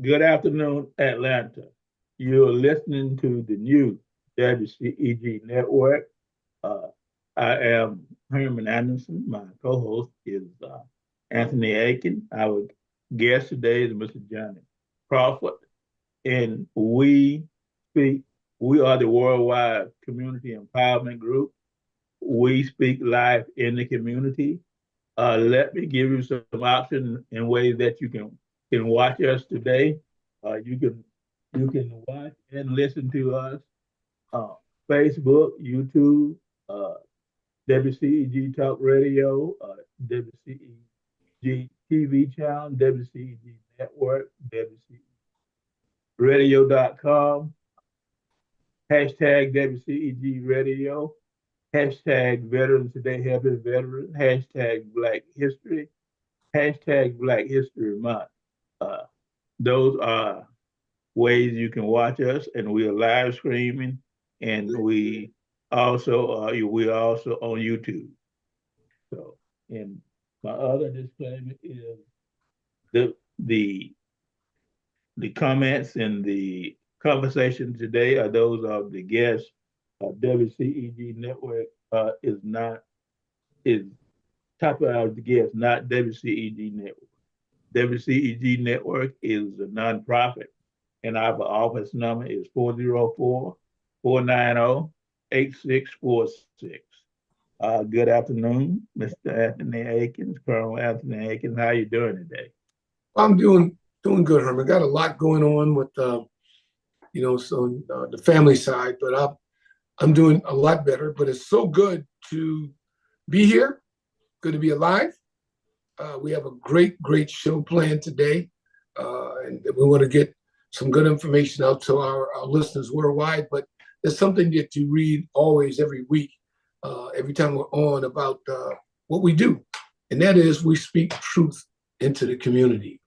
Good afternoon, Atlanta. You're listening to the new WCEG Network. Uh, I am Herman Anderson. My co-host is Anthony Aiken. Our guest today is Mr. Johnny Crawford, and speak. We are the worldwide community empowerment group. We speak live in the community. Let me give you some options and ways that you can watch us today. You can watch and listen to us uh, Facebook, YouTube, uh, WCEG Talk Radio, WCEG TV Channel, WCEG Network, WCEGradio.com, hashtag WCEG Radio, hashtag Veterans Today Happy Veterans, hashtag Black History, hashtag Black History Month. Uh, those are ways you can watch us, and we are live streaming, and we also on YouTube. So, and my other disclaimer is the the the comments and the conversation today are those of the guests. WCEG Network is top of the guest, not WCEG Network. WCEG Network is a nonprofit, and our office number is 404-490-8646. Good afternoon, Mr. Anthony Aikens, Colonel Anthony Aikens. How you doing today? I'm doing good, Herman. Got a lot going on with the family side, but I'm doing a lot better. But it's so good to be here. Good to be alive. We have a great show planned today, and we want to get some good information out to our listeners worldwide. But there's something that you read always every week, every time we're on about what we do, and that is we speak truth into the community.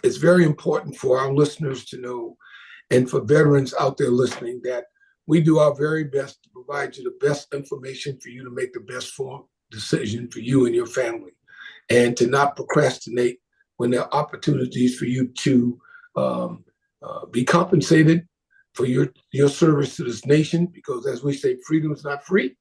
It's very important for our listeners to know, and for veterans out there listening, that we do our very best to provide you the best information for you to make the best form decision for you and your family, and to not procrastinate when there are opportunities for you to be compensated for your service to this nation. Because as we say, freedom is not free.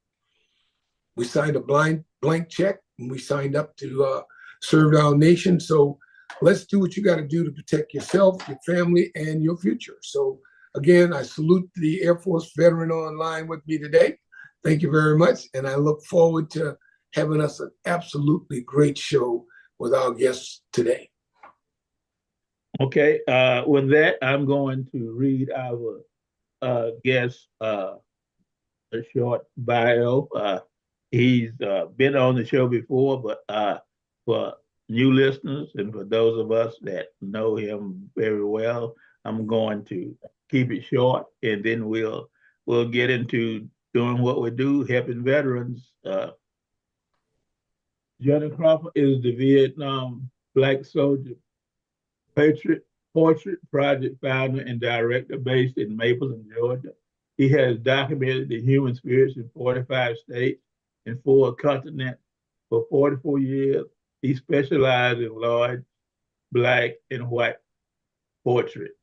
We signed a blank check and we signed up to serve our nation. So let's do what you got to do to protect yourself, your family, and your future. So again, I salute the Air Force veteran online with me today. Thank you very much. And I look forward to having us an absolutely great show with our guests today. Okay, with that, I'm going to read our guest a short bio. He's been on the show before, but for new listeners and for those of us that know him very well, I'm going to keep it short, and then we'll get into doing what we do, helping veterans. Johnny Crawford is the Vietnam Black Soldier Patriot Portrait Project founder and director based in Mapleton, Georgia. He has documented the human spirits in 45 states and 4 continents for 44 years. He specialized in large black and white portraits.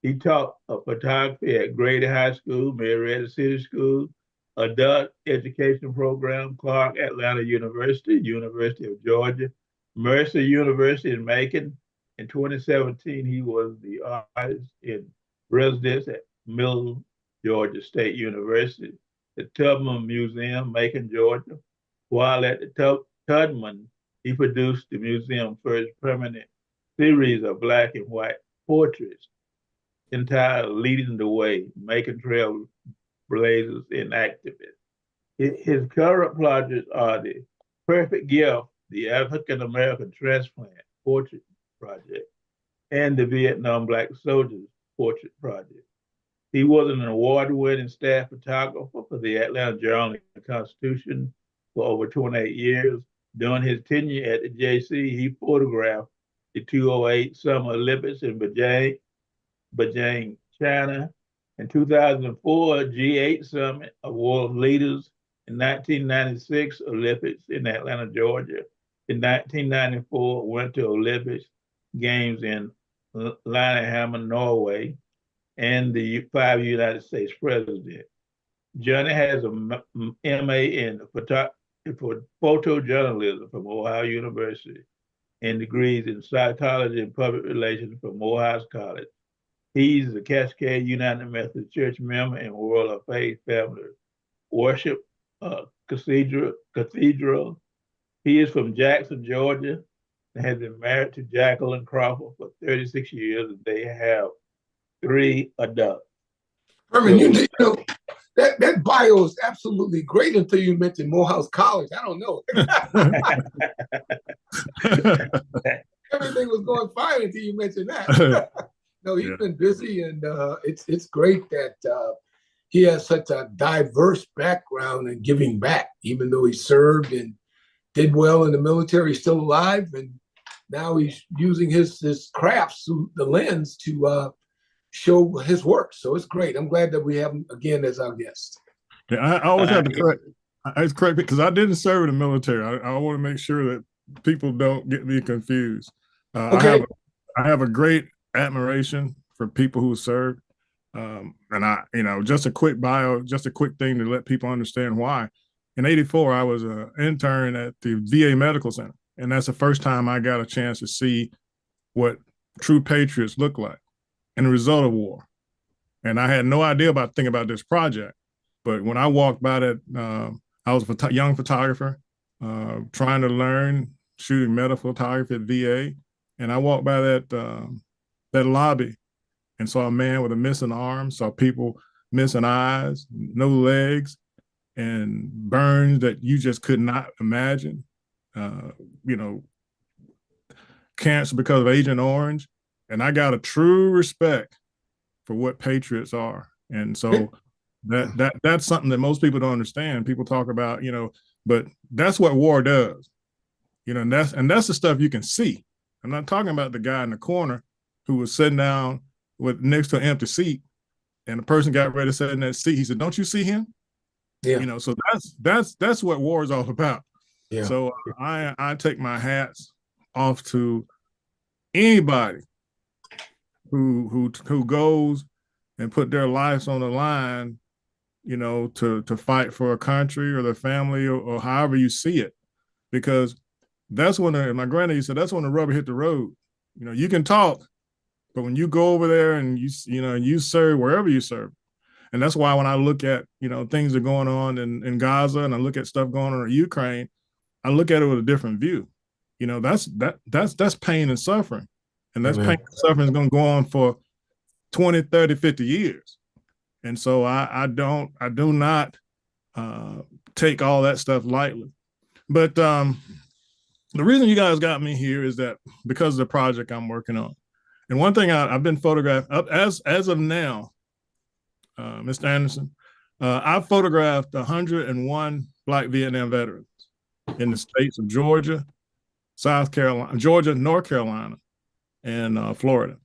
He taught photography at Grady High School, Marietta City School, Adult Education Program, Clark Atlanta University, University of Georgia, Mercer University in Macon. In 2017, he was the artist in residence at Middle Georgia State University, the Tubman Museum, Macon, Georgia. While at the Tubman, he produced the museum's first permanent series of black and white portraits entitled Leading the Way, Macon Trail Blazers and Activists. His current projects are the Perfect Gift, the African American Transplant Portrait Project, and the Vietnam Black Soldiers Portrait Project. He was an award-winning staff photographer for the Atlanta Journal-Constitution for over 28 years. During his tenure at the JC, he photographed the 208 Summer Olympics in Beijing, China. In 2004, G8 Summit of World Leaders. In 1996, Olympics in Atlanta, Georgia. In 1994, Winter Olympics Games in Herman, Norway, and the 5 United States president. Johnny has a MA in photojournalism from Ohio University and degrees in psychology and public relations from Morehouse College. He's a Cascade United Methodist Church member and World of Faith Family Worship Cathedral. He is from Jackson, Georgia, and has been married to Jacqueline Crawford for 36 years, and they have 3 adults. Herman, you know that bio is absolutely great until you mentioned Morehouse College. I don't know. Everything was going fine until you mentioned that. No, he's been busy, and it's great that he has such a diverse background in giving back. Even though he served and did well in the military, he's still alive, and now he's using his crafts through the lens to show his work. So it's great. I'm glad that we have him again as our guest. Yeah, I always have to correct. It's correct because I didn't serve in the military. I want to make sure that people don't get me confused. Okay. I have a great admiration for people who served. And just a quick bio, just a quick thing to let people understand why. In '84, I was an intern at the VA Medical Center. And that's the first time I got a chance to see what true patriots look like and the result of war. And I had no idea thinking about this project. But when I walked by that, I was a young photographer trying to learn shooting medical photography at VA. And I walked by that lobby and saw a man with a missing arm, saw people missing eyes, no legs, and burns that you just could not imagine. Cancer because of Agent Orange. And I got a true respect for what patriots are. And so that's something that most people don't understand. People talk about, but that's what war does. And that's the stuff you can see. I'm not talking about the guy in the corner who was sitting down next to an empty seat, and the person got ready to sit in that seat. He said, "Don't you see him?" Yeah. So that's what war is all about. Yeah. So I take my hats off to anybody who goes and put their lives on the line, to fight for a country or their family or however you see it, because that's when my granddad said that's when the rubber hit the road. You can talk, but when you go over there and you serve wherever you serve, and that's why when I look at things that are going on in Gaza and I look at stuff going on in Ukraine, I look at it with a different view. That's pain and suffering, and that's pain and suffering is going to go on for 20, 30, 50 years. And so I do not take all that stuff lightly. But the reason you guys got me here is that because of the project I'm working on. And one thing I've been photographed up as of now, Mr. Anderson, I've photographed 101 Black Vietnam veterans in the states of Georgia, North Carolina, and Florida.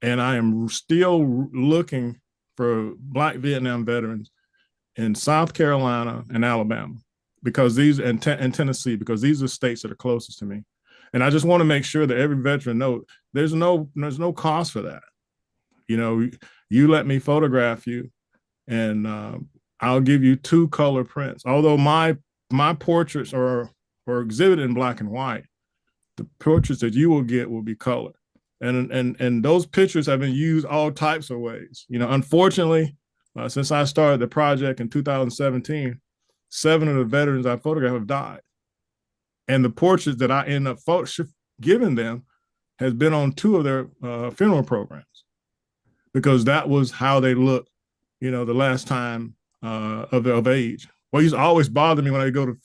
And I am still looking for Black Vietnam veterans in South Carolina and Alabama, because and Tennessee, because these are states that are closest to me. And I just want to make sure that every veteran knows there's no cost for that. You let me photograph you, and I'll give you 2 color prints. Although my portraits are exhibited in black and white, the portraits that you will get will be colored. And those pictures have been used all types of ways. Unfortunately, since I started the project in 2017, 7 of the veterans I photographed have died. And the portraits that I end up giving them has been on 2 of their funeral programs, because that was how they looked, the last time of age. Well, it used to always bother me when I go to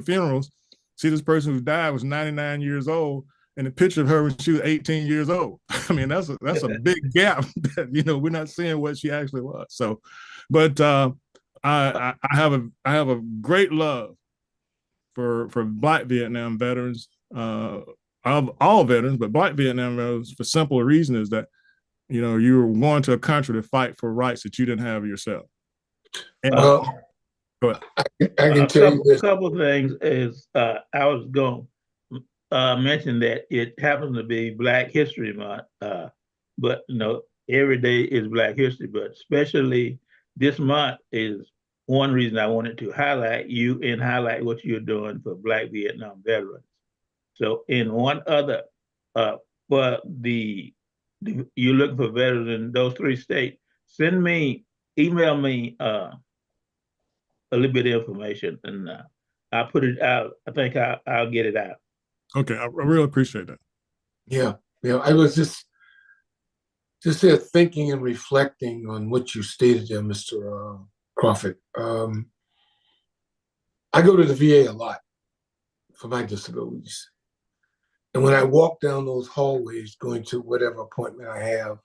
funerals, see this person who died was 99 years old, and the picture of her when she was 18 years old. I mean, that's a big gap that, we're not seeing what she actually was. So, but I have a great love for Black Vietnam veterans, of all veterans, but Black Vietnam veterans, for simple reason is that, you were going to a country to fight for rights that you didn't have yourself. And, go ahead. I can tell you this. A couple of things is I was going mention that it happens to be Black History Month, but every day is Black History, but especially this month is one reason I wanted to highlight you and highlight what you're doing for Black Vietnam veterans. So, in one other, for you're looking for veterans in those 3 states, email me a little bit of information, and I'll put it out. I think I'll get it out. Okay, I really appreciate that. Yeah, I was just there thinking and reflecting on what you stated there, Mr. Crawford. I go to the VA a lot for my disabilities. And when I walk down those hallways going to whatever appointment I have,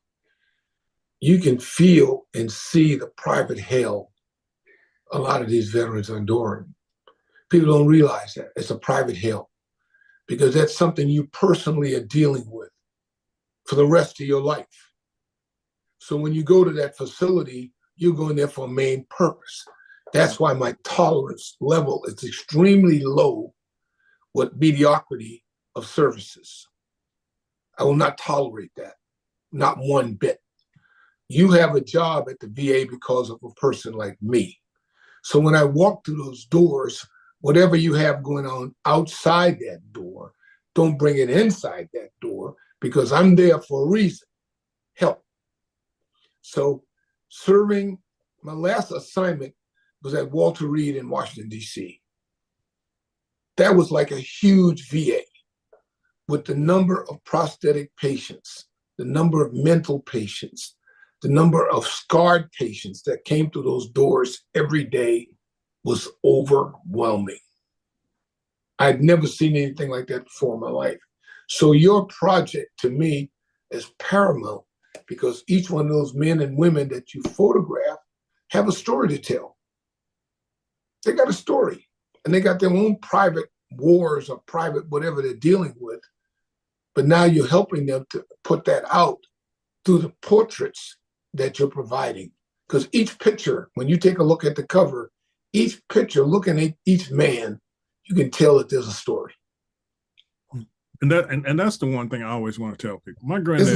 you can feel and see the private hell a lot of these veterans are enduring. People don't realize that. It's a private hell because that's something you personally are dealing with for the rest of your life. So when you go to that facility, you're going there for a main purpose. That's why my tolerance level is extremely low with mediocrity of services. I will not tolerate that, not one bit. You have a job at the VA because of a person like me. So when I walk through those doors, whatever you have going on outside that door, don't bring it inside that door because I'm there for a reason, help. So serving, my last assignment was at Walter Reed in Washington, D.C. That was like a huge VA with the number of prosthetic patients, the number of mental patients, the number of scarred patients that came through those doors every day was overwhelming. I'd never seen anything like that before in my life. So your project to me is paramount because each one of those men and women that you photograph have a story to tell. They got a story and they got their own private wars or private whatever they're dealing with. But now you're helping them to put that out through the portraits that you're providing. Because each picture, when you take a look at the cover, each picture, looking at each man, you can tell that there's a story. And that's the one thing I always want to tell people. My granddad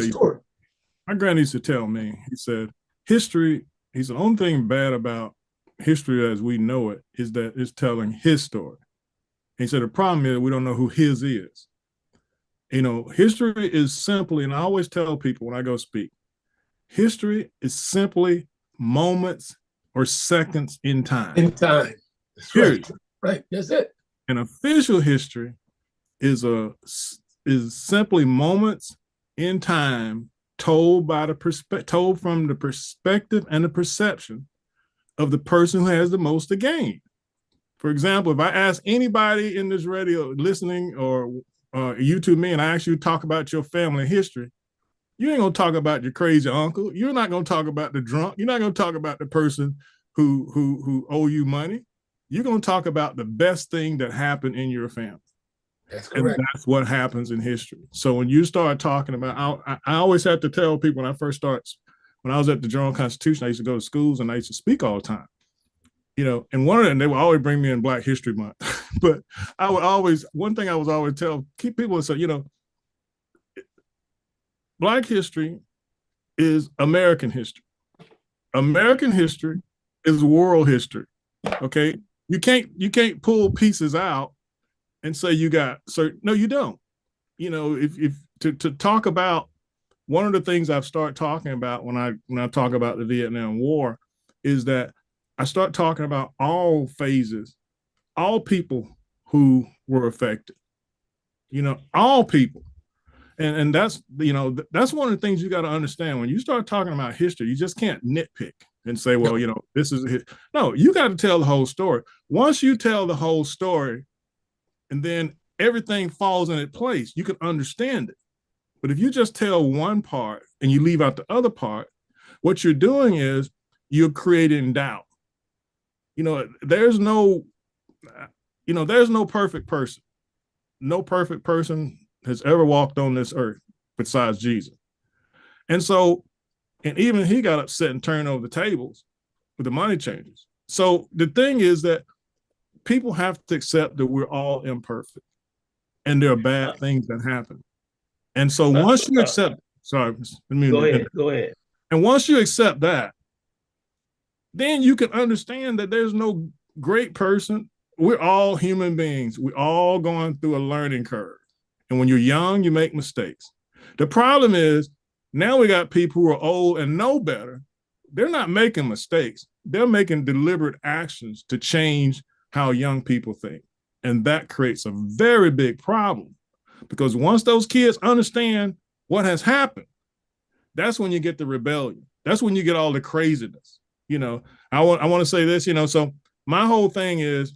used to tell me, he said, history, he said, the only thing bad about history as we know it is that it's telling his story. He said, the problem is we don't know who his is. History is simply, and I always tell people when I go speak, history is simply moments or seconds in time. In time. That's right. Right. That's it. And official history is simply moments in time told from the perspective and the perception of the person who has the most to gain. For example, if I ask anybody in this radio listening or YouTube me and I ask you to talk about your family history, you ain't gonna talk about your crazy uncle. You're not gonna talk about the drunk. You're not gonna talk about the person who owe you money. You're gonna talk about the best thing that happened in your family. That's correct. And that's what happens in history. So when you start talking about, I always have to tell people when I was at the Journal Constitution, I used to go to schools and I used to speak all the time. And they would always bring me in Black History Month. But one thing I was always keep people say, Black history is American history. American history is world history. Okay. You can't pull pieces out and say no, you don't. If to talk about one of the things I've started talking about when I talk about the Vietnam War is that I start talking about all phases, all people who were affected, all people. And that's one of the things you got to understand. When you start talking about history, you just can't nitpick and say, well, this is it. No, you got to tell the whole story. Once you tell the whole story and then everything falls in its place, you can understand it. But if you just tell one part and you leave out the other part, what you're doing is you're creating doubt. There's no perfect person. No perfect person has ever walked on this earth besides Jesus. And even he got upset and turned over the tables with the money changers. So the thing is that people have to accept that we're all imperfect. and there are bad things that happen. And so once you accept, sorry, go ahead. And once you accept that, then you can understand that there's no great person. We're all human beings. We're all going through a learning curve. And when you're young, you make mistakes. The problem is now we got people who are old and know better. They're not making mistakes. They're making deliberate actions to change how young people think. And that creates a very big problem, because once those kids understand what has happened, that's when you get the rebellion. That's when you get all the craziness. You know, I want to say this, you know, so my whole thing is,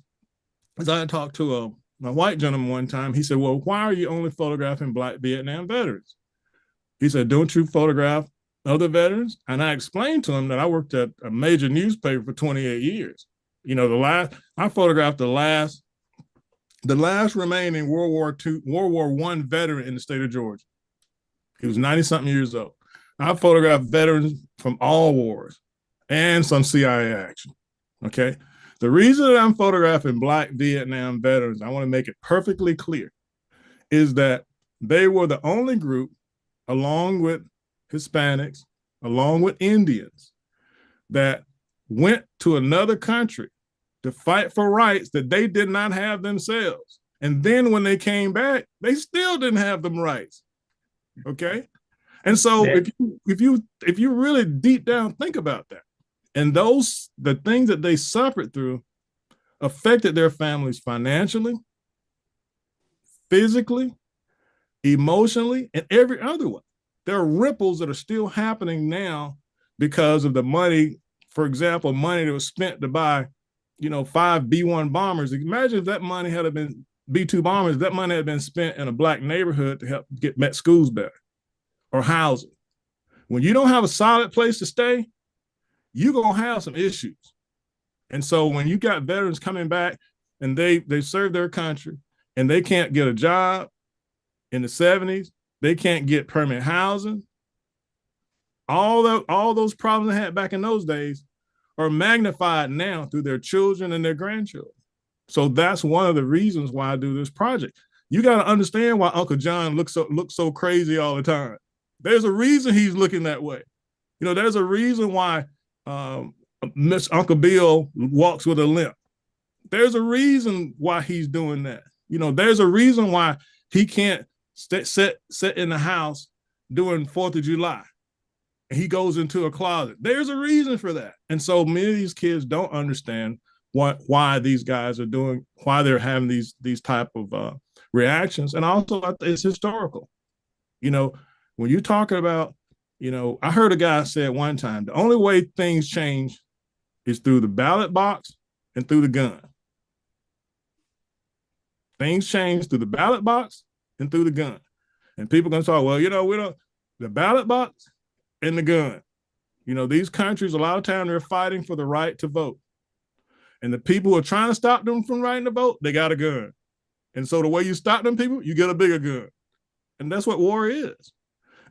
as I talked to a white gentleman one time, he said, well, why are you only photographing Black Vietnam veterans? He said, don't you photograph other veterans? And I explained to him that I worked at a major newspaper for 28 years. You know, I photographed the last remaining World War I veteran in the state of Georgia. He was 90-something years old. I photographed veterans from all wars and some CIA action, okay? The reason that I'm photographing Black Vietnam veterans, I want to make it perfectly clear, is that they were the only group, along with Hispanics, along with Indians, that went to another country to fight for rights that they did not have themselves. And then when they came back, they still didn't have them rights, okay? And so if you really deep down think about that, and the things that they suffered through affected their families financially, physically, emotionally, and every other way. There are ripples that are still happening now because of the money, for example, money that was spent to buy, you know, 5 B-1 bombers. Imagine if that money had been B-2 bombers, that money had been spent in a Black neighborhood to help get schools better or housing. When you don't have a solid place to stay, you're going to have some issues. And so when you got veterans coming back and they serve their country and they can't get a job in the 70s, they can't get permanent housing, all those problems they had back in those days are magnified now through their children and their grandchildren. So that's one of the reasons why I do this project. You got to understand why Uncle John looks so crazy all the time. There's a reason he's looking that way. You know, there's a reason why Miss Uncle Bill walks with a limp. There's a reason why he's doing that. You know, there's a reason why he can't sit in the house during 4th of July. And he goes into a closet. There's a reason for that. And so many of these kids don't understand why these guys are doing, why they're having these type of reactions. And also it's historical. You know, when you're talking about, you know, I heard a guy say at one time, the only way things change is through the ballot box and through the gun. Things change through the ballot box and through the gun. And people are going to talk, well, you know, the ballot box and the gun. You know, these countries, a lot of time they're fighting for the right to vote. And the people who are trying to stop them from writing to vote, they got a gun. And so the way you stop them people, you get a bigger gun. And that's what war is.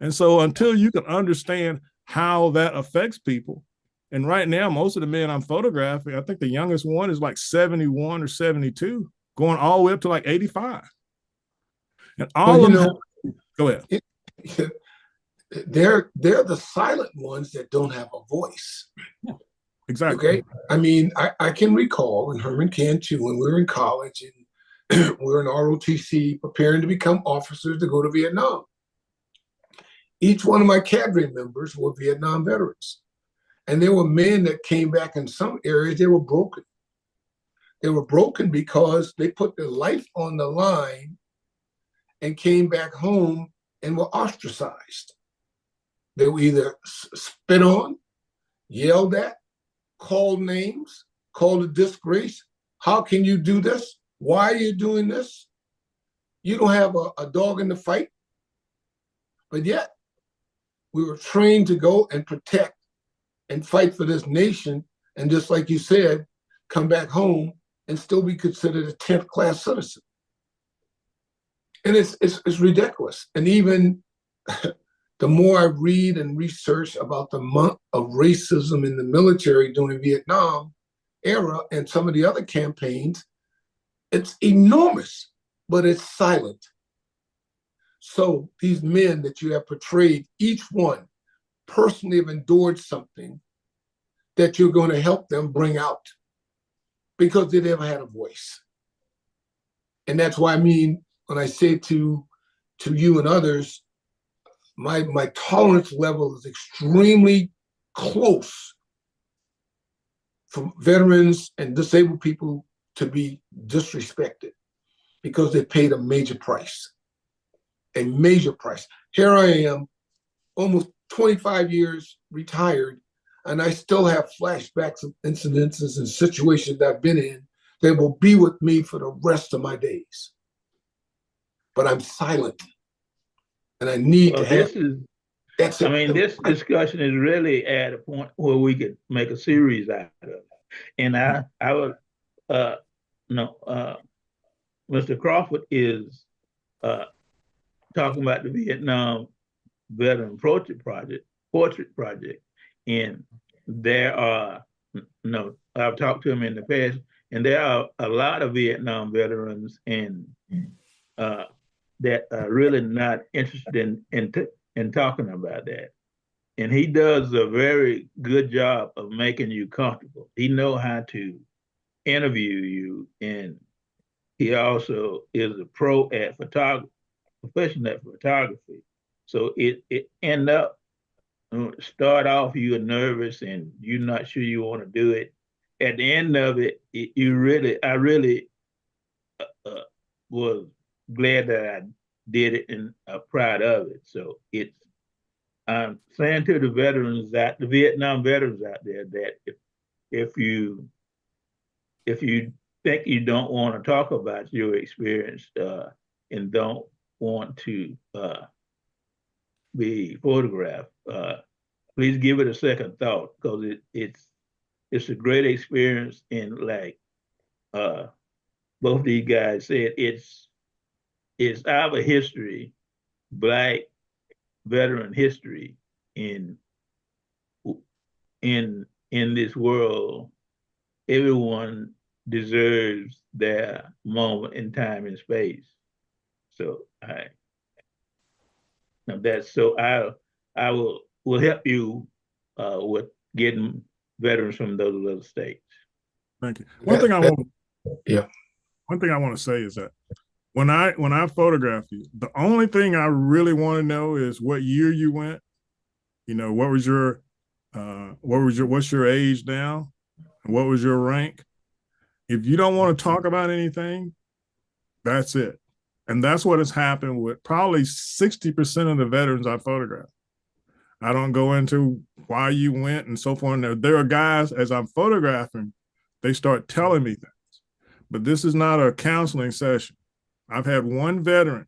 And so until you can understand how that affects people, and right now, most of the men I'm photographing, I think the youngest one is like 71 or 72, going all the way up to like 85. And all of them, go ahead. They're the silent ones that don't have a voice. Yeah, exactly. Okay. I mean, I can recall, and Herman can too, when we were in college and we were in ROTC preparing to become officers to go to Vietnam. Each one of my cadre members were Vietnam veterans. And there were men that came back in some areas, they were broken. They were broken because they put their life on the line and came back home and were ostracized. They were either spit on, yelled at, called names, called a disgrace. How can you do this? Why are you doing this? You don't have a dog in the fight. But yet, we were trained to go and protect and fight for this nation. And just like you said, come back home and still be considered a 10th class citizen. And it's ridiculous. And even the more I read and research about the amount of racism in the military during Vietnam era and some of the other campaigns, it's enormous. but it's silent. So these men that you have portrayed, each one personally have endured something that you're going to help them bring out because they never had a voice. And that's why I mean, when I say to you and others, my tolerance level is extremely close for veterans and disabled people to be disrespected because they paid a major price. A major price. Here I am, almost 25 years retired, and I still have flashbacks of incidences and situations that I've been in that will be with me for the rest of my days. But I'm silent, and I need to have. That's it. I mean, this discussion is really at a point where we could make a series out of it. And I would, no, Mr. Crawford is talking about the Vietnam Veteran Portrait Project, and there are I've talked to him in the past, and there are a lot of Vietnam veterans and that are really not interested in talking about that. And he does a very good job of making you comfortable. He knows how to interview you, and he also is a pro at photography, professional at photography. So it end up start off you're nervous and you're not sure you want to do it. At the end of it, I really was glad that I did it and proud of it. So I'm saying to the the Vietnam veterans out there, that if you think you don't want to talk about your experience and don't want to be photographed, please give it a second thought, because it's a great experience. And like both of these guys said, it's our history, Black veteran history in this world. Everyone deserves their moment in time and space. So I will help you with getting veterans from those other states. Thank you. One thing I want to say is that when I photograph you, the only thing I really want to know is what year you went. You know, what's your age now? What was your rank? If you don't want to talk about anything, that's it. And that's what has happened with probably 60% of the veterans I photograph. I don't go into why you went and so forth. And there are guys, as I'm photographing, they start telling me things. But this is not a counseling session. I've had one veteran.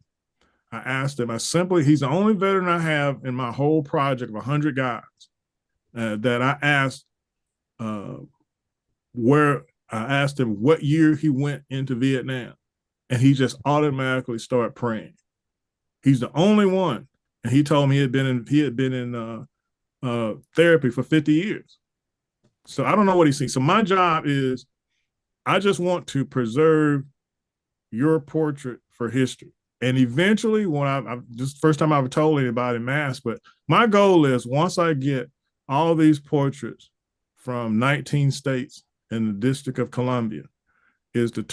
I asked him, he's the only veteran I have in my whole project of 100 guys that I asked I asked him what year he went into Vietnam, and he just automatically started praying. He's the only one, and he told me he had been in therapy for 50 years. So I don't know what he sees. So my job is, I just want to preserve your portrait for history. And eventually, when I just first time I've told anybody in mass, but my goal is, once I get all these portraits from 19 states in the District of Columbia, is to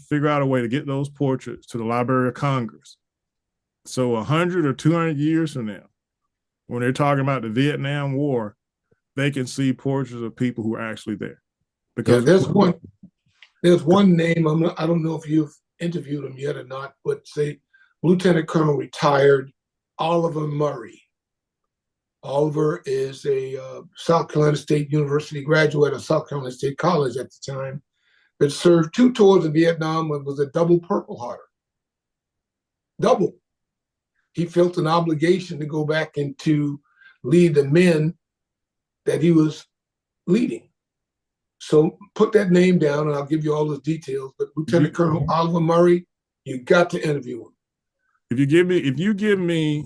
figure out a way to get those portraits to the Library of Congress. So 100 or 200 years from now, when they're talking about the Vietnam War, they can see portraits of people who are actually there. Because there's one name, I don't know if you've interviewed him yet or not, but say Lieutenant Colonel retired Oliver Murray. Oliver is a South Carolina State University graduate of South Carolina State College at the time, but served 2 tours in Vietnam and was a double Purple Hearter. Double. He felt an obligation to go back and to lead the men that he was leading. So put that name down and I'll give you all those details. But Lieutenant Colonel Oliver Murray, you got to interview him. If you give me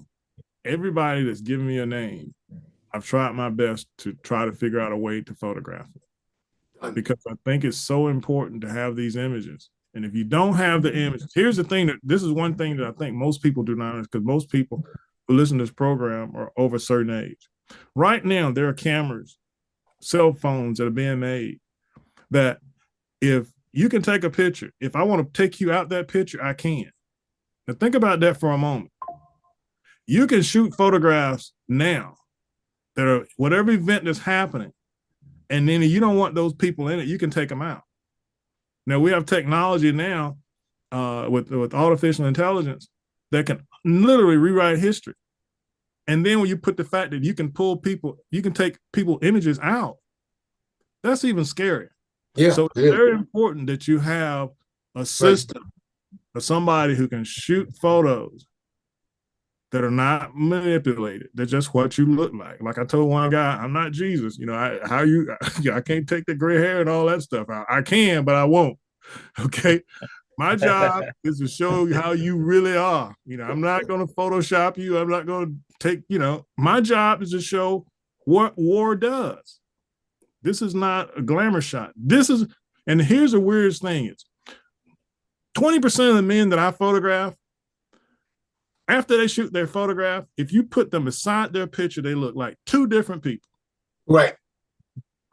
everybody that's given me a name, I've tried my best to try to figure out a way to photograph it, because I think it's so important to have these images. And if you don't have the image, here's the thing this is one thing that I think most people do not understand, because most people who listen to this program are over a certain age. Right now, there are cameras, cell phones that are being made that if you can take a picture, if I want to take you out that picture, I can. Now think about that for a moment. You can shoot photographs now that are whatever event that's happening, and then you don't want those people in it, you can take them out. Now we have technology now with artificial intelligence that can literally rewrite history. And then when you put the fact that you can pull people, you can take people images out, that's even scarier. Yeah. So it's very important that you have a system of somebody who can shoot photos that are not manipulated. They're just what you look like. Like I told one guy, I'm not Jesus. You know, I can't take the gray hair and all that stuff out. I can, but I won't. Okay. My job is to show you how you really are. You know, I'm not going to Photoshop you. I'm not going to take, you know, my job is to show what war does. This is not a glamour shot. This is, and here's the weirdest thing is 20% of the men that I photograph, after they shoot their photograph, if you put them beside their picture, they look like two different people. Right.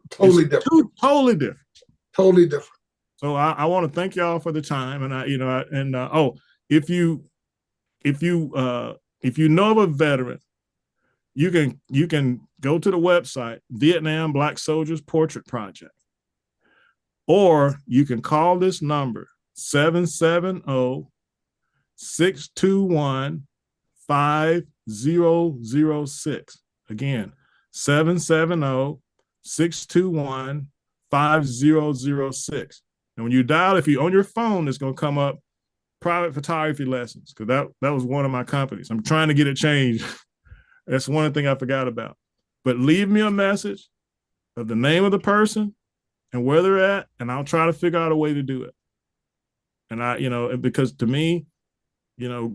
Totally different. Totally different. Totally different. So I want to thank y'all for the time, and if you know of a veteran, you can go to the website Vietnam Black Soldiers Portrait Project, or you can call this number 770-621-5006. Again, 770-621-5006. And when you dial, if you're on your phone, it's going to come up private photography lessons, because that was one of my companies. I'm trying to get it changed. That's one thing I forgot about. But leave me a message of the name of the person and where they're at, and I'll try to figure out a way to do it. And because to me, I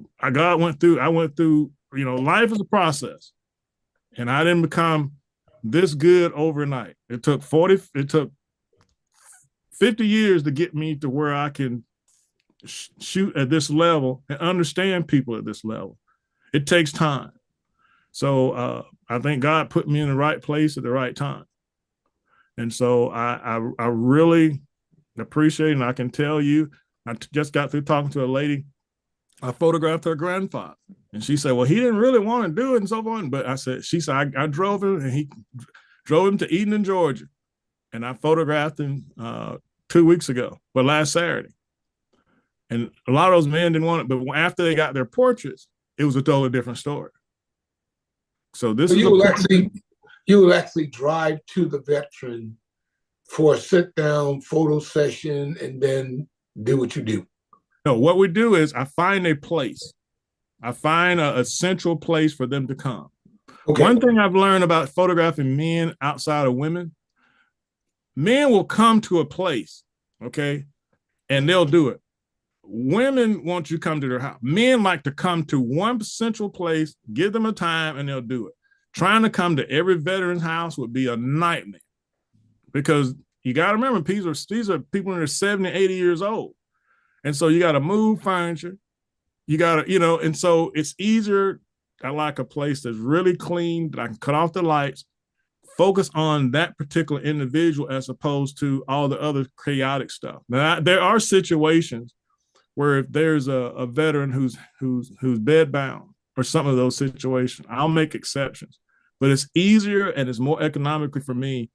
went through, life is a process, and I didn't become this good overnight. It took 50 years to get me to where I can shoot at this level and understand people at this level. It takes time. So I think God put me in the right place at the right time. And so I really appreciate it. And I can tell you, I just got through talking to a lady. I photographed her grandfather, and she said, well, he didn't really want to do it and so on. But she said, I drove him, and he drove him to Aiken, Georgia. And I photographed him 2 weeks ago, but last Saturday. And a lot of those men didn't want it, but after they got their portraits, it was a totally different story. So you will actually drive to the veteran for a sit-down photo session and then do what you do. No, what we do is I find a place. I find a central place for them to come. Okay. One thing I've learned about photographing men outside of women, men will come to a place, okay, and they'll do it. Women want you to come to their house. Men like to come to one central place, give them a time, and they'll do it. Trying to come to every veteran's house would be a nightmare, because you got to remember, these are people in their 70, 80 years old. And so you got to move furniture. You got to, and so it's easier. I like a place that's really clean, that I can cut off the lights, focus on that particular individual as opposed to all the other chaotic stuff. Now, there are situations where if there's a veteran who's bedbound or some of those situations, I'll make exceptions. But it's easier and it's more economically for me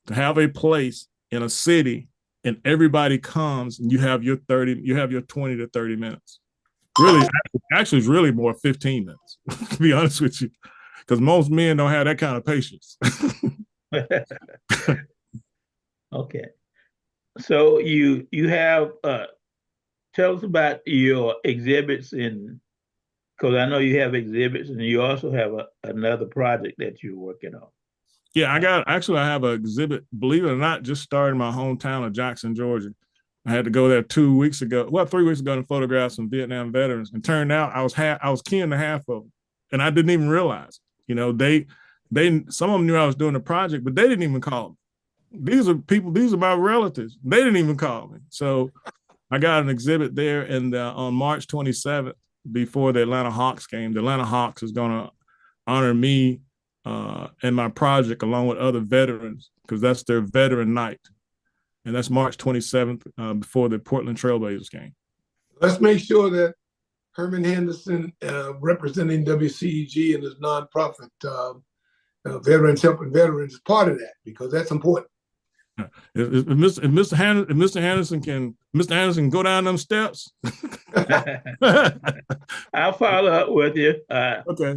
to have a place in a city and everybody comes and you have your 20 to 30 minutes. Really, actually, it's really more 15 minutes, to be honest with you, because most men don't have that kind of patience. Okay. So you have, tell us about your exhibits, because I know you have exhibits and you also have another project that you're working on. Yeah, I have an exhibit, believe it or not, just started in my hometown of Jackson, Georgia. I had to go there 3 weeks ago to photograph some Vietnam veterans, and turned out I was kin to half of them, and I didn't even realize. They some of them knew I was doing the project, but they didn't even call me. These are my relatives. They didn't even call me. So I got an exhibit there, and on March 27th, before the Atlanta Hawks game, the Atlanta Hawks is going to honor me and my project along with other veterans, because that's their veteran night. And that's March 27th before the Portland Trailblazers game. Let's make sure that Herman Henderson, representing WCEG and his nonprofit, Veterans Helping Veterans, is part of that, because that's important. If Mr. Henderson can go down them steps. I'll follow up with you. Okay.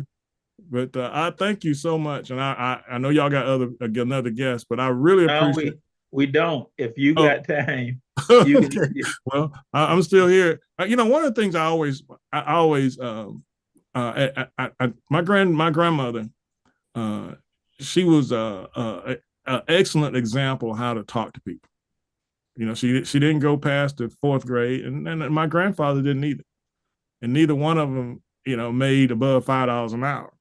But I thank you so much. And I know y'all got another guest, but I really appreciate it. We don't. If you got time, you okay. can. Well, I'm still here. One of the things my grandmother, she was an excellent example of how to talk to people. She didn't go past the 4th grade, and my grandfather didn't either. And neither one of them, made above $5 an hour.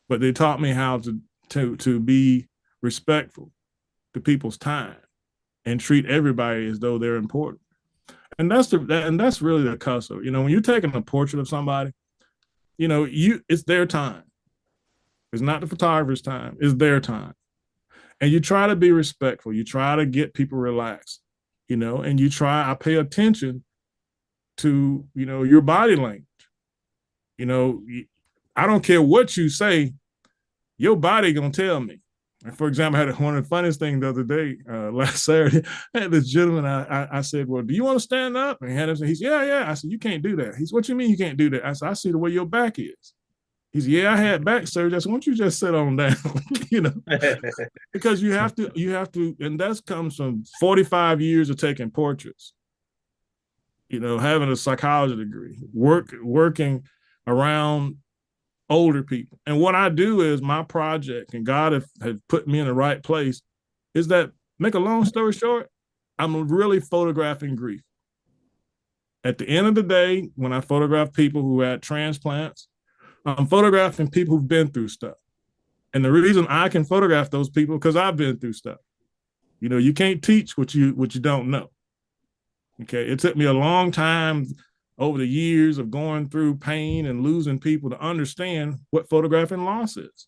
But they taught me how to be respectful to people's time and treat everybody as though they're important. And that's really the cusp of, when you're taking a portrait of somebody, it's their time. It's not the photographer's time, it's their time. And you try to be respectful. You try to get people relaxed, and I pay attention to, your body language. I don't care what you say, your body gonna tell me. And for example, I had one of the funniest things the other day, last Saturday. I had this gentleman. I said, "Well, do you want to stand up?" And he said, "Yeah." I said, "You can't do that." He said, "What you mean you can't do that?" I said, "I see the way your back is." He said, "Yeah, I had back surgery." I said, "Why don't you just sit on down?" Because you have to, and that comes from 45 years of taking portraits. Having a psychology degree, working around older people. And what I do is my project, and God has put me in the right place, is that, make a long story short, I'm really photographing grief. At the end of the day, when I photograph people who had transplants, I'm photographing people who've been through stuff. And the reason I can photograph those people, because I've been through stuff. You can't teach what you don't know. Okay, it took me a long time over the years of going through pain and losing people to understand what photographing loss is.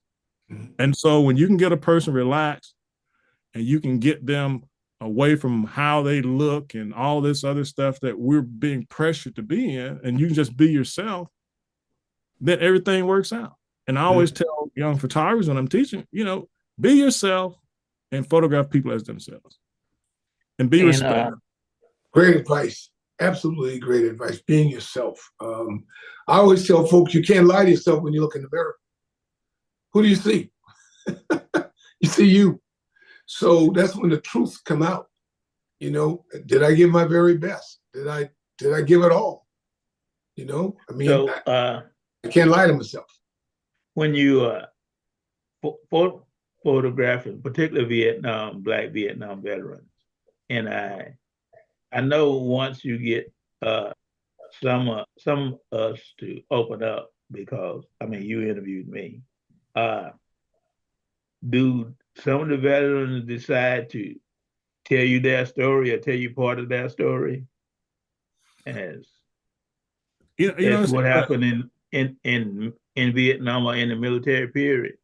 Mm-hmm. And so when you can get a person relaxed and you can get them away from how they look and all this other stuff that we're being pressured to be in, and you can just be yourself, then everything works out. And I always tell young photographers when I'm teaching, be yourself and photograph people as themselves. And be respectful. Great advice. Absolutely great advice. Being yourself. I always tell folks, you can't lie to yourself when you look in the mirror. Who do you see? You see you. So that's when the truths come out. Did I give my very best? Did I give it all? I can't lie to myself. When you photographing, particularly Black Vietnam veterans, and I know once you get some of us to open up, because you interviewed me. Do some of the veterans decide to tell you their story or tell you part of their story? As what happened in Vietnam or in the military period?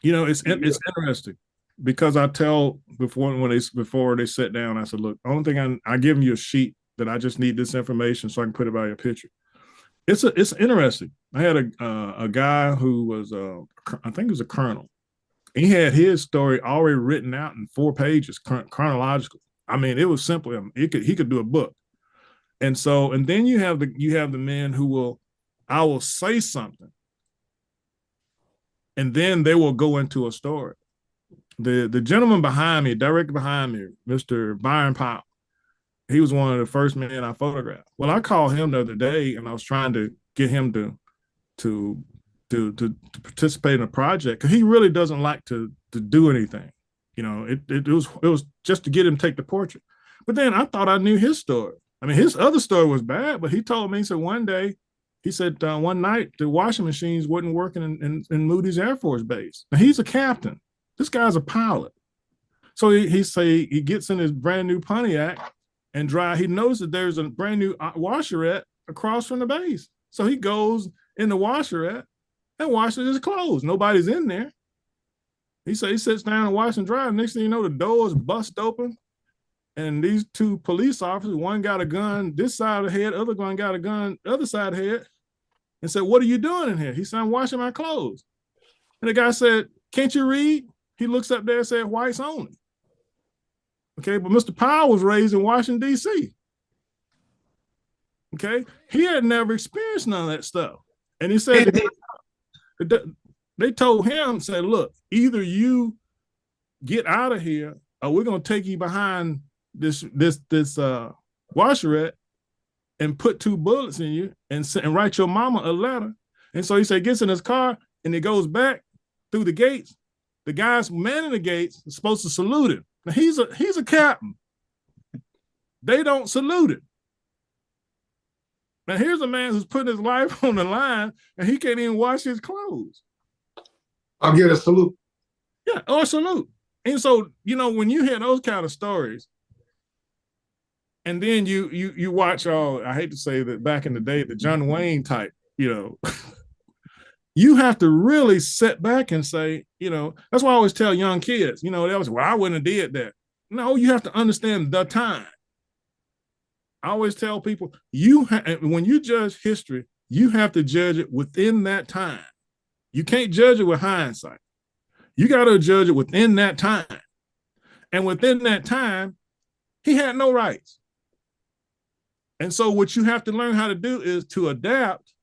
It's interesting. Because I tell before they sit down, I said, look, the only thing I give them you a sheet that I just need this information so I can put it by your picture. It's interesting. I had a guy who was I think he was a colonel. He had his story already written out in 4 pages chronologically. It was simple. He could do a book. And then you have the men who I will say something, and then they will go into a story. The gentleman behind me, directly behind me, Mr. Byron Powell, he was one of the first men I photographed. Well, I called him the other day, and I was trying to get him to participate in a project, because he really doesn't like to do anything. It was just to get him to take the portrait. But then I thought I knew his story. His other story was bad, but he told me, he said one day, one night the washing machines wasn't working in Moody's Air Force Base. Now he's a captain. This guy's a pilot. So he gets in his brand new Pontiac and dry. He noticed that there's a brand new washerette across from the base. So he goes in the washerette and washes his clothes. Nobody's in there. He sits down and washes and dries. Next thing you know, the doors bust open. And these two police officers, one got a gun this side of the head, other one got a gun the other side of the head, and said, "What are you doing in here?" He said, "I'm washing my clothes." And the guy said, "Can't you read?" He looks up there and said, "Whites only." Okay, but Mr. Powell was raised in Washington, D.C. Okay, he had never experienced none of that stuff. And he said, they told him, said, "Look, either you get out of here or we're going to take you behind this washerette and put 2 bullets in you and write your mama a letter." And so he said, gets in his car and he goes back through the gates. The guys manning the gates are supposed to salute him. Now he's a captain. They don't salute him. Now here's a man who's putting his life on the line and he can't even wash his clothes. I'll get a salute. Yeah, or salute. And so, when you hear those kind of stories, and then you watch I hate to say that back in the day, the John Wayne type, you have to really sit back and say, that's why I always tell young kids, they always say, "Well, I wouldn't have did that." No, you have to understand the time. I always tell people, when you judge history, you have to judge it within that time. You can't judge it with hindsight. You got to judge it within that time. And within that time, he had no rights. And so what you have to learn how to do is to adapt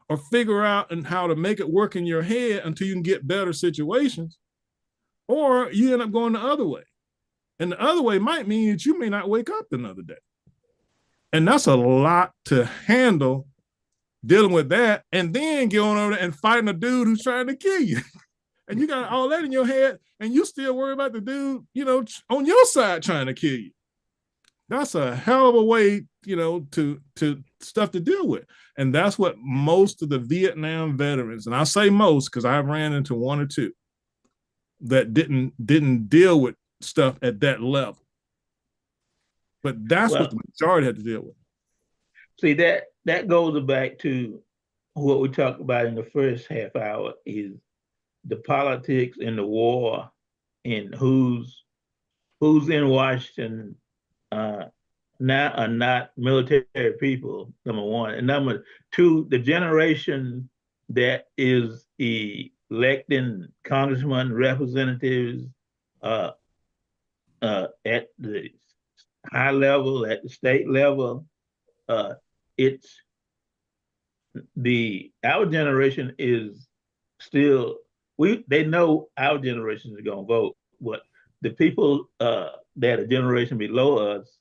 or figure out and how to make it work in your head until you can get better situations, or you end up going the other way. And the other way might mean that you may not wake up another day. And that's a lot to handle, dealing with that, and then going over there and fighting a dude who's trying to kill you. And you got all that in your head, and you still worry about the dude, on your side trying to kill you. That's a hell of a way, to stuff to deal with. And that's what most of the Vietnam veterans, and I say most because I've ran into 1 or 2 that didn't deal with stuff at that level. But that's what the majority had to deal with. See, that goes back to what we talked about in the first half hour, is the politics and the war and who's in Washington now are not military people, number one. And number 2, the generation that is electing congressmen, representatives at the high level, at the state level, our generation is still, they know our generation is gonna vote, but the people that are a generation below us,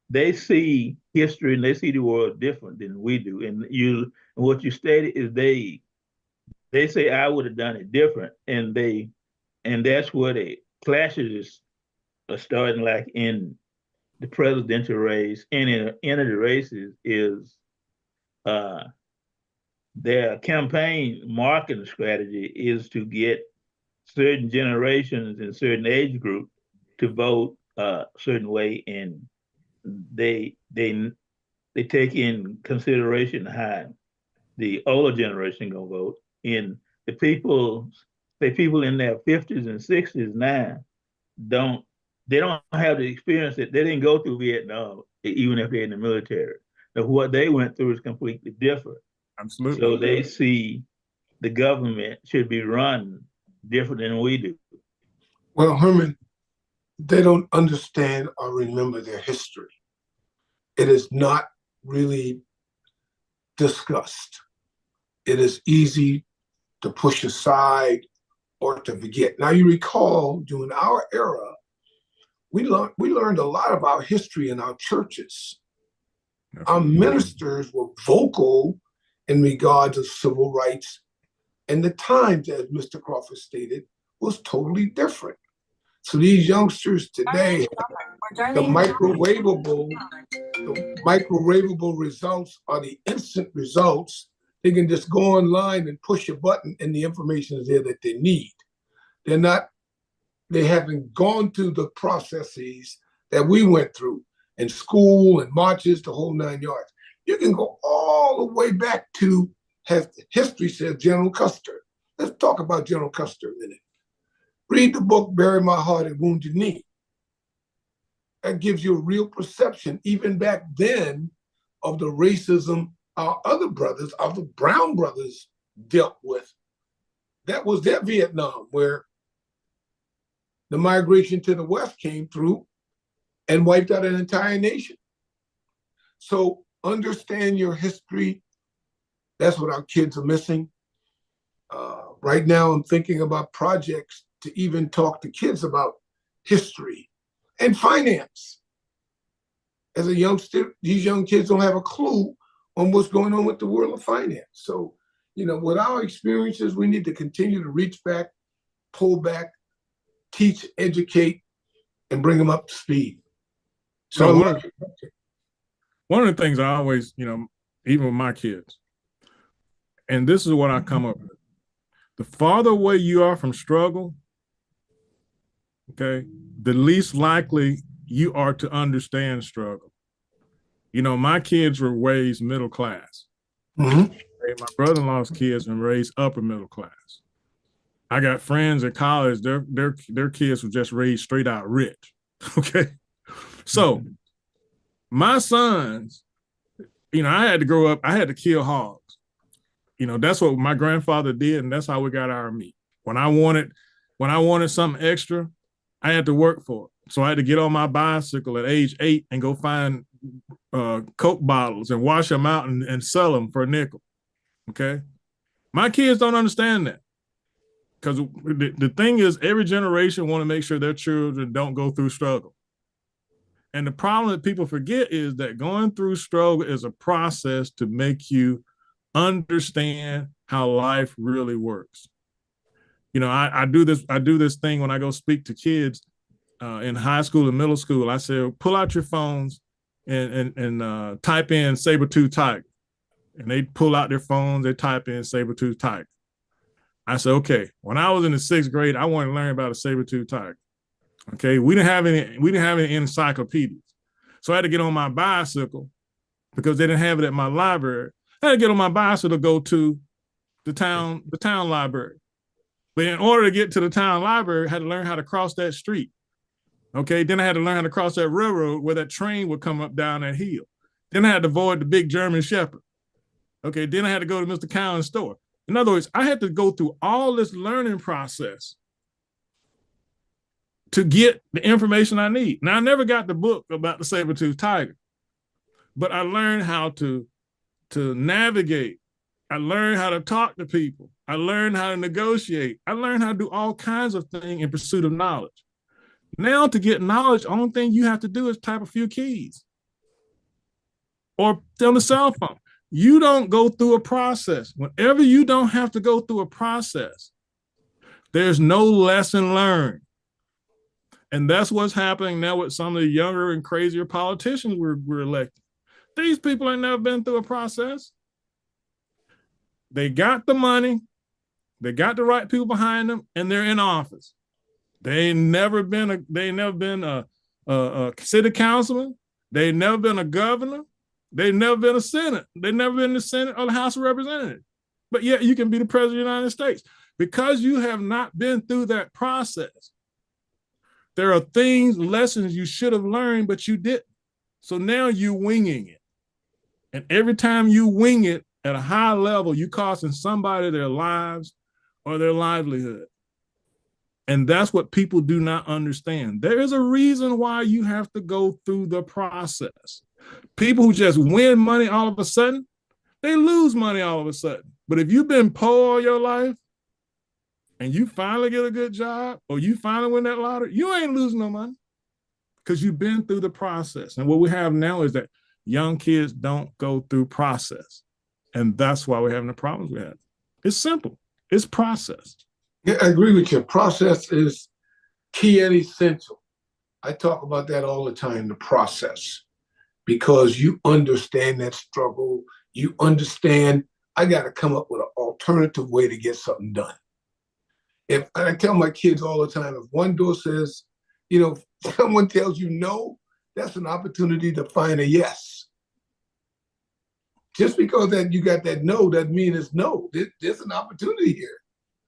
they see history and they see the world different than we do. And what you stated is they say I would have done it different, and that's where the clashes are starting, like in the presidential race and in the races, is their campaign marketing strategy is to get certain generations and certain age groups to vote a certain way, and they take in consideration how the older generation gonna vote. And the people in their 50s and 60s now don't have the experience that they didn't go through Vietnam, even if they're in the military. So what they went through is completely different. Absolutely. So they see the government should be run different than we do. Well, Herman, they don't understand or remember their history. It is not really discussed. It is easy to push aside or to forget. Now, you recall during our era, we learned a lot about history in our churches. Our ministers were vocal in regard to civil rights, and the times, as Mr. Crawford stated, was totally different. So these youngsters today, the microwavable results are the instant results. They can just go online and push a button and the information is there that they need. They haven't gone through the processes that we went through in school and marches, the whole 9 yards. You can go all the way back to, as history says, General Custer. Let's talk about General Custer a minute. Read the book, Bury My Heart at Wounded Knee. That gives you a real perception, even back then, of the racism our other brothers, our brown brothers, dealt with. That was their Vietnam, where the migration to the West came through and wiped out an entire nation. So understand your history. That's what our kids are missing. Right now, I'm thinking about projects to even talk to kids about history and finance. As a youngster, these young kids don't have a clue on what's going on with the world of finance. So, with our experiences, we need to continue to reach back, pull back, teach, educate, and bring them up to speed. So one of the things I always, even with my kids, and this is what I come up with. The farther away you are from struggle, okay, the least likely you are to understand struggle. My kids were raised middle class. Mm-hmm. My brother-in-law's kids were raised upper middle class. I got friends at college, their kids were just raised straight out rich. Okay. So my sons, I had to grow up, I had to kill hogs. That's what my grandfather did, and that's how we got our meat. When I wanted something extra, I had to work for it. So I had to get on my bicycle at age 8 and go find Coke bottles and wash them out and sell them for a nickel. Okay. My kids don't understand that, because the thing is, every generation want to make sure their children don't go through struggle. And the problem that people forget is that going through struggle is a process to make you understand how life really works. I do this thing when I go speak to kids in high school and middle school. I say, pull out your phones and type in saber-tooth tiger. And they pull out their phones, they type in saber-tooth tiger. I said, okay, when I was in the 6th grade, I wanted to learn about a saber-tooth tiger. Okay, we didn't have any encyclopedias. So I had to get on my bicycle, because they didn't have it at my library. I had to get on my bicycle to go to the town library. But in order to get to the town library, I had to learn how to cross that street. Okay, then I had to learn how to cross that railroad where that train would come up down that hill. Then I had to avoid the big German Shepherd. Okay, then I had to go to Mr. Cowan's store. In other words, I had to go through all this learning process to get the information I need. Now, I never got the book about the saber-tooth tiger, but I learned how to navigate. I learned how to talk to people. I learned how to negotiate. I learned how to do all kinds of things in pursuit of knowledge. Now, to get knowledge, the only thing you have to do is type a few keys or on the cell phone. You don't go through a process. Whenever you don't have to go through a process, there's no lesson learned. And that's what's happening now with some of the younger and crazier politicians we're electing. These people ain't never been through a process. They got the money, they got the right people behind them, and they're in office. They ain't never been a city councilman. They ain't never been a governor. They've never been a Senate. They've never been in the Senate or the House of Representatives. But yet you can be the president of the United States because you have not been through that process. There are lessons you should have learned, but you didn't. So now you're winging it. And every time you wing it at a high level, you're costing somebody their lives or their livelihood. And that's what people do not understand. There is a reason why you have to go through the process. People who just win money all of a sudden, they lose money all of a sudden. But if you've been poor all your life and you finally get a good job or you finally win that lottery, you ain't losing no money because you've been through the process. And what we have now is that young kids don't go through process. And that's why we're having the problems we have. It's simple. It's process. Yeah, I agree with you. Process is key and essential. I talk about that all the time, the process. Because you understand that struggle, you understand I got to come up with an alternative way to get something done. And I tell my kids all the time, if one door says, someone tells you no, that's an opportunity to find a yes. Just because that you got that no doesn't mean it's no. There's an opportunity here.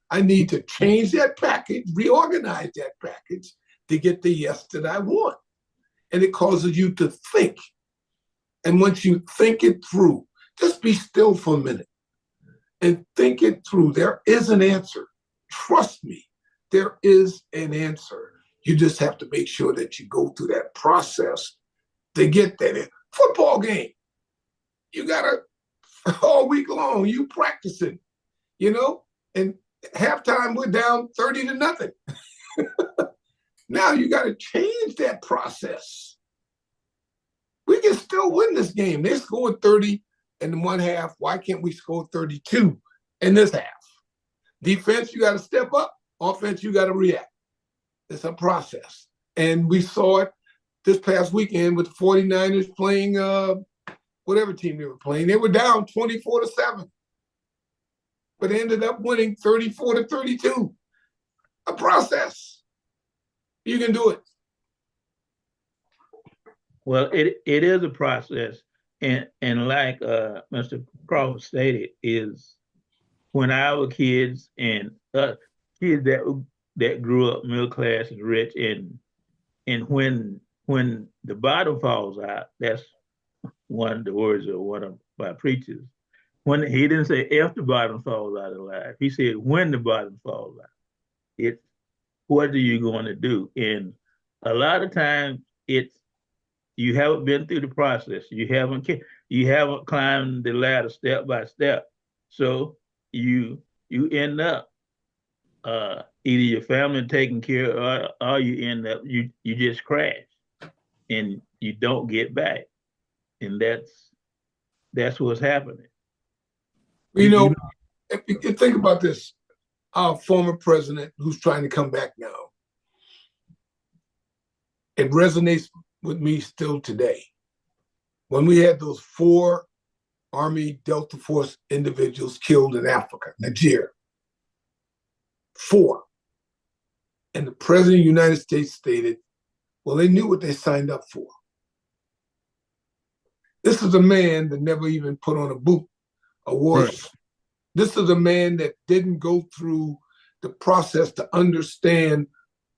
I need to change that package, reorganize that package to get the yes that I want. And it causes you to think. And once you think it through, just be still for a minute and think it through. There is an answer. Trust me, there is an answer. You just have to make sure that you go through that process to get that. Football game, you gotta all week long, you practicing, and halftime we're down 30-0. Now you gotta change that process. We can still win this game. They scored 30 in one half. Why can't we score 32 in this half? Defense, you got to step up. Offense, you got to react. It's a process. And we saw it this past weekend with the 49ers playing whatever team they were playing. They were down 24-7, but they ended up winning 34-32. A process. You can do it. Well, it is a process, and like Mr. Crawford stated, is when our kids and kids that grew up middle class and rich, and when the bottom falls out, that's one of the words of one of my preachers. When he didn't say if the bottom falls out alive, he said when the bottom falls out. It's what are you going to do? And a lot of times it's you haven't been through the process. You haven't climbed the ladder step by step. So you end up either your family taking care of, or you end up you just crash and you don't get back. And that's what's happening. If you think about this, our former president who's trying to come back now, it resonates with me still today. When we had those 4 Army Delta Force individuals killed in Africa, Nigeria, 4. And the president of the United States stated, well, they knew what they signed up for. This is a man that never even put on a boot, a war. Right. This is a man that didn't go through the process to understand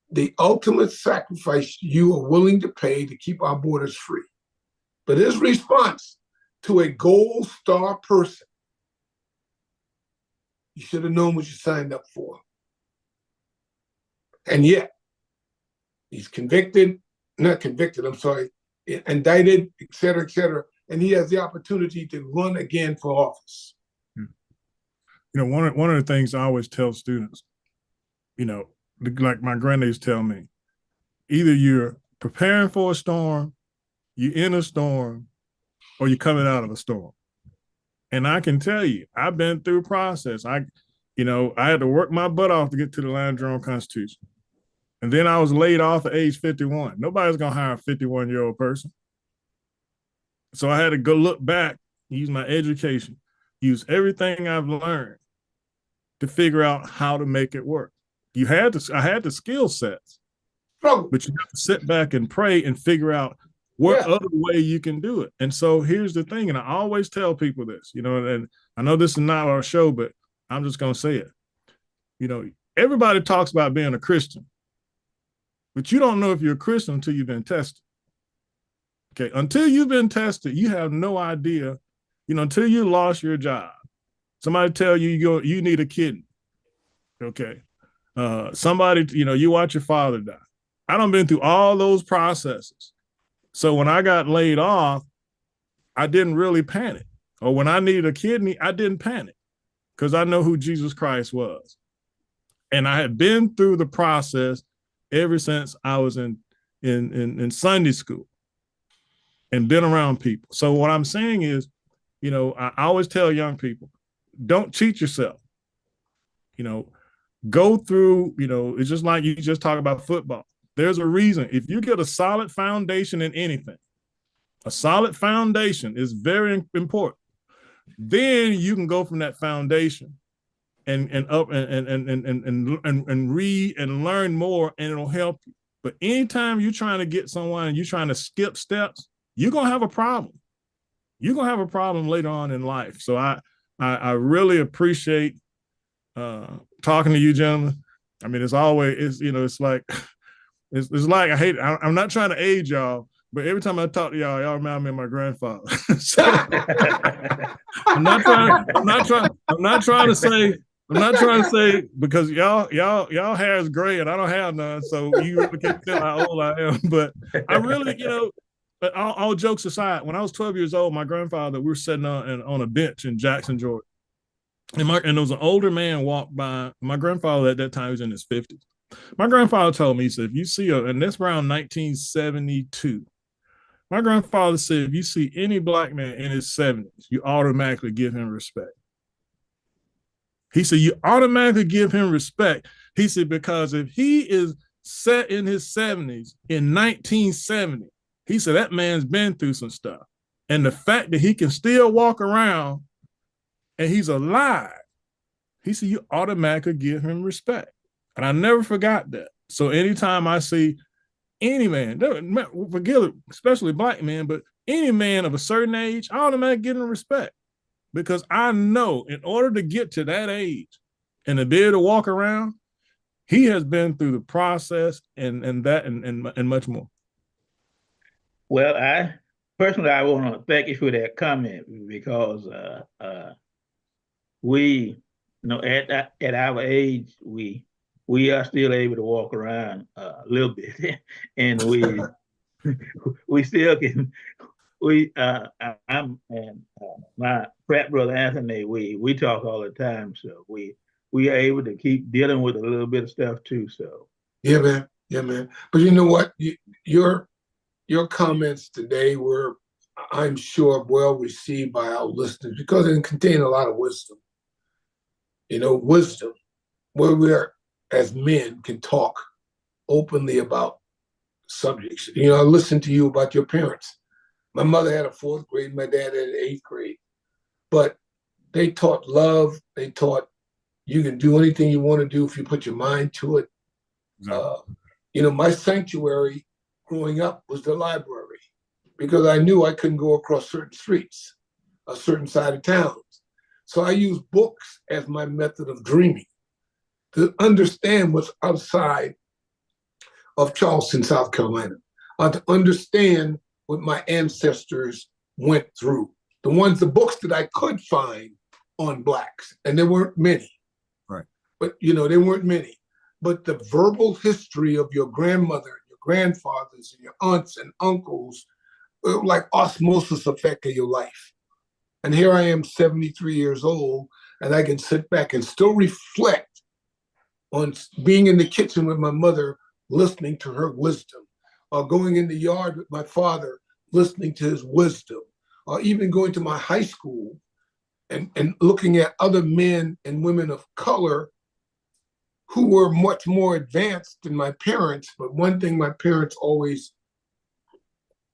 the ultimate sacrifice you are willing to pay to keep our borders free. But his response to a gold star person, you should have known what you signed up for. And yet, he's indicted, et cetera, and he has the opportunity to run again for office. One of the things I always tell students, like my granddads tell me, either you're preparing for a storm, you're in a storm, or you're coming out of a storm. And I can tell you, I've been through a process. I had to work my butt off to get to the Land Journal Constitution. And then I was laid off at age 51. Nobody's going to hire a 51-year-old person. So I had to go look back, use my education, use everything I've learned to figure out how to make it work. I had the skill sets, but you have to sit back and pray and figure out what other way you can do it. And so here's the thing, and I always tell people this, and I know this is not our show, but I'm just going to say it. Everybody talks about being a Christian, but you don't know if you're a Christian until you've been tested. Okay, until you've been tested, you have no idea, until you lost your job. Somebody tell you you need a kidney. Okay. Somebody, you watch your father die. I done been through all those processes. So when I got laid off, I didn't really panic. Or when I needed a kidney, I didn't panic because I know who Jesus Christ was. And I had been through the process ever since I was in Sunday school and been around people. So what I'm saying is, I always tell young people, don't cheat yourself. Go through, it's just like you just talk about football. There's a reason. If you get a solid foundation in anything, a solid foundation is very important. Then you can go from that foundation and up and read and learn more, and it'll help you. But anytime you're trying to get someone and you're trying to skip steps, you're going to have a problem. You're going to have a problem later on in life. So I really appreciate talking to you, gentlemen. I mean, it's always, it's like, it's like, I'm not trying to age y'all, but every time I talk to y'all remind me of my grandfather. So, I'm not trying to say because y'all hair is gray and I don't have none, so you really can't tell how old I am. But I really, but all jokes aside, when I was 12 years old, my grandfather, we were sitting on a bench in Jackson, Georgia, and there was an older man walked by. My grandfather at that time was in his 50s. My grandfather told me, he said, if you see and that's around 1972. My grandfather said, if you see any black man in his 70s, you automatically give him respect. He said, you automatically give him respect. He said, because if he is set in his 70s in 1970, he said, that man's been through some stuff. And the fact that he can still walk around and he's alive, he said, you automatically give him respect. And I never forgot that. So anytime I see any man, forget especially black men, but any man of a certain age, I automatically give him respect. Because I know in order to get to that age and to be able to walk around, he has been through the process and much more. Well, I want to thank you for that comment because we, at our age, we are still able to walk around a little bit, and we still can. I'm and my frat brother Anthony, we talk all the time, so we are able to keep dealing with a little bit of stuff too. So yeah, man. But you know what? Your comments today were, I'm sure, well received by our listeners because they contain a lot of wisdom. Wisdom where we're as men can talk openly about subjects. I listened to you about your parents. My mother had a 4th grade, my dad had an 8th grade. But they taught love. They taught you can do anything you want to do if you put your mind to it. Exactly. My sanctuary growing up was the library because I knew I couldn't go across certain streets, a certain side of towns. So I used books as my method of dreaming to understand what's outside of Charleston, South Carolina, to understand what my ancestors went through. The books that I could find on Blacks, and there weren't many. Right. But, there weren't many. But the verbal history of your grandmother, your grandfathers, and your aunts and uncles, like osmosis effect of your life. And here I am, 73 years old, and I can sit back and still reflect on being in the kitchen with my mother, listening to her wisdom, or going in the yard with my father, listening to his wisdom, or even going to my high school and looking at other men and women of color who were much more advanced than my parents. But one thing my parents always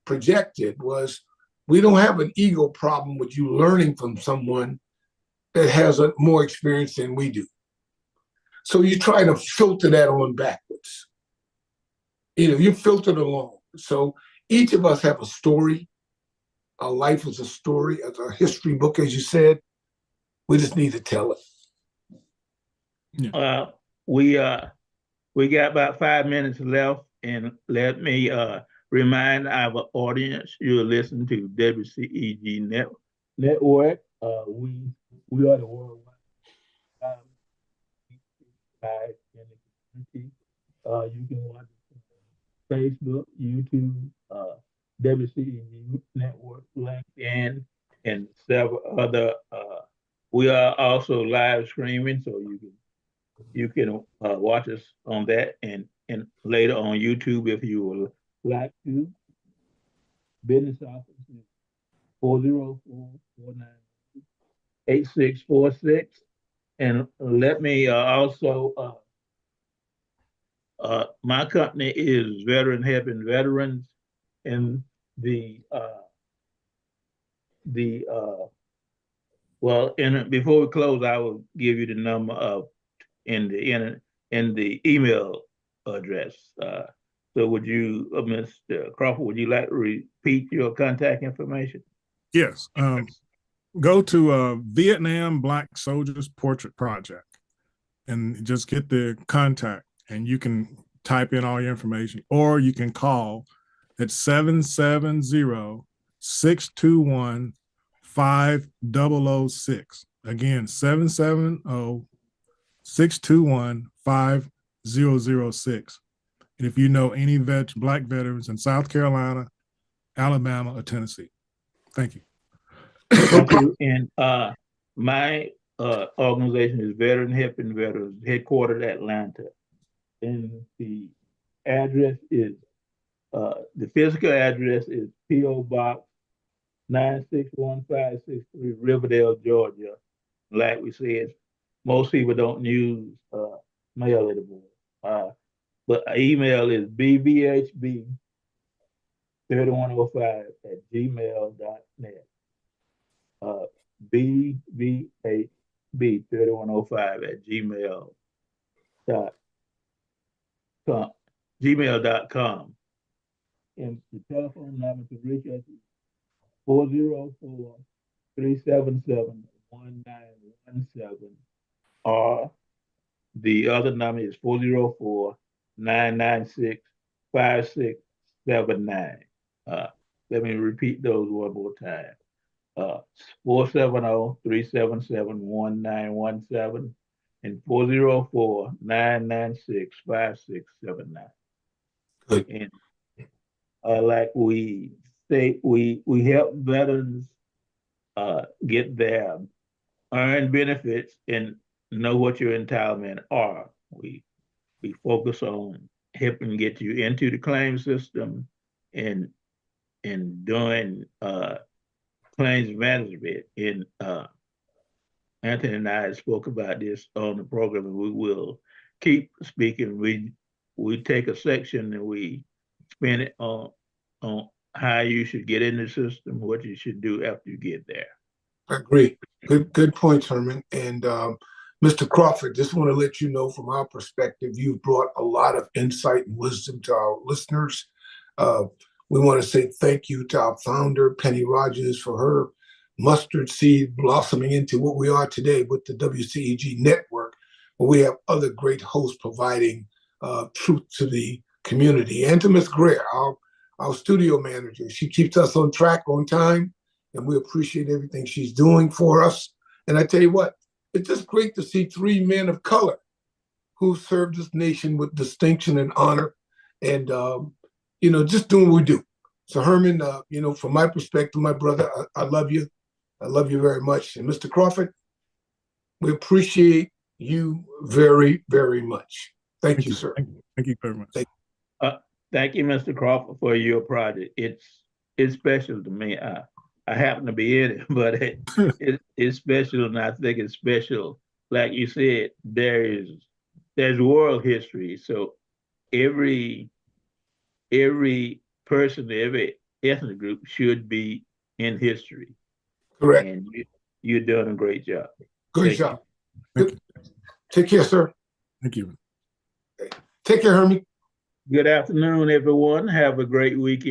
projected was, we don't have an ego problem with you learning from someone that has more experience than we do. So you try to filter that on backwards. You filtered along. So each of us have a story. Our life is a story, as a history book, as you said. We just need to tell it. Yeah. We got about 5 minutes left, and let me remind our audience you're listening to WCEG Network. We are the worldwide in the community. You can watch Facebook, YouTube, WCEG Network, LinkedIn, and several other. We are also live streaming, so you can watch us on that and later on YouTube if you would like to. Business office is 404-498-8646. And let me also, my company is Veteran Helping Veterans, and before we close, I will give you the number of in the email address. So would you, Mr. Crawford, would you like to repeat your contact information? Yes. Go to Vietnam Black Soldiers Portrait Project and just get the contact, and you can type in all your information, or you can call at 770-621-5006. Again, 770-621-5006. And if you know any Black veterans in South Carolina, Alabama, or Tennessee. Thank you. Thank you. And my organization is Veteran Helping Veterans, headquartered at Atlanta. And the address is, the physical address is P.O. Box 961563, Riverdale, Georgia. Like we said, most people don't use mail anymore. But our email is bbhb3105@gmail.net. bbhb3105@gmail.com. And the telephone number to reach us is 404-377-1917, or the other number is 404-996-5679. Let me repeat those one more time. 470-377-1917 and 404-996-5679. Good. And like we say, we help veterans get their earned benefits and know what your entitlement are. We focus on helping get you into the claim system and doing claims management. And Anthony and I spoke about this on the program, and we will keep speaking. We take a section and we spend it on how you should get in the system, what you should do after you get there. I agree. Good points, Herman. And Mr. Crawford, just want to let you know from our perspective, you've brought a lot of insight and wisdom to our listeners. We want to say thank you to our founder, Penny Rogers, for her mustard seed blossoming into what we are today with the WCEG Network, where we have other great hosts providing truth to the community. And to Ms. Greer, our studio manager. She keeps us on track, on time, and we appreciate everything she's doing for us. And I tell you what, it's just great to see three men of color who served this nation with distinction and honor, and just doing what we do. So Herman, from my perspective, my brother, I love you. I love you very much. And Mr. Crawford, we appreciate you very, very much. Thank you, sir. Thank you very much. Thank you, Mr. Crawford, for your project. It's special to me. I happen to be in it, but it's special, and I think it's special. Like you said, there's world history. So every person, every ethnic group should be in history. Correct. And you're doing a great job. Good job. Take care, sir. Thank you. Take care, Herman. Good afternoon, everyone. Have a great weekend.